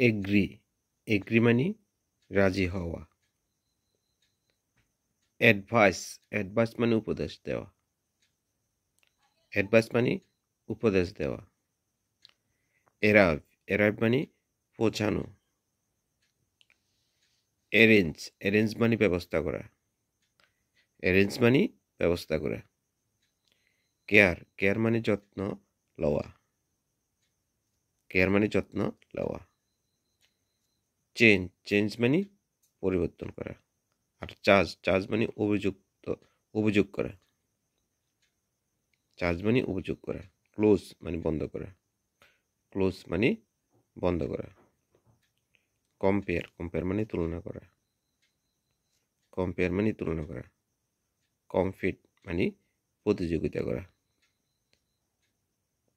Agri agri মানে রাজি হওয়া। অ্যাডভাইস অ্যাডভাইস মানে উপদেশ দেওয়া। অ্যাডভাইস মানে উপদেশ দেওয়া। এরাইভ এরাইভ মানে পৌঁছানো। অ্যারেঞ্জ অ্যারেঞ্জ মানে ব্যবস্থা করা। অ্যারেঞ্জ মানে ব্যবস্থা করা। কেয়ার কেয়ার মানে যত্ন লওয়া। কেয়ার মানে যত্ন লওয়া। চেঞ্জ চেঞ্জ মানে পরিবর্তন করা। আর চার্জ চার্জ মানে অভিযোগ করা। চার্জ মানে অভিযোগ করা। ক্লোজ মানে বন্ধ করা। ক্লোজ মানে বন্ধ করা। কম্পেয়ার কম্পেয়ার মানে তুলনা করা। কম্পেয়ার মানে তুলনা করা। কমফিট মানে প্রতিযোগিতা করা।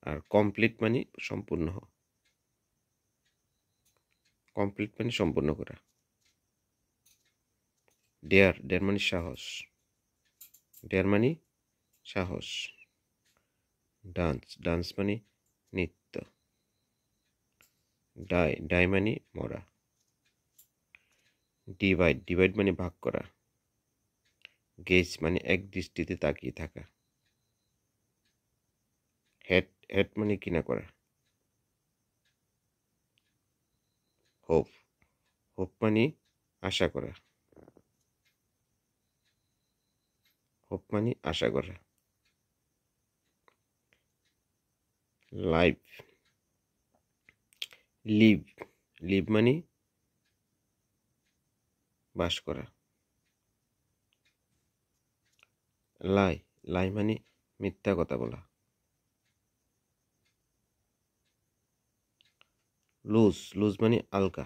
আর কমপ্লিট মানে সম্পূর্ণ হওয়া। কমপ্লিট মানে সম্পূর্ণ করা। ডেয়ার ডেয়ার মানে সাহস। ডেয়ার মানে সাহস। ডান্স ডান্স মানে নৃত্য। ডাই ডাই মানে মরা। ডিভাইড ডিভাইড মানে ভাগ করা। গেজ মানে এক দৃষ্টিতে তাকিয়ে থাকা। হেড হেড মানে কিনা করা। হোপ হোপ মানে আশা করা। হোপ মানে আশা করা। লাইফ লিভ লিভ মানে বাস করা। লাই লাই মানে মিথ্যা কথা বলা। লুজ লুজ মানে আলগা।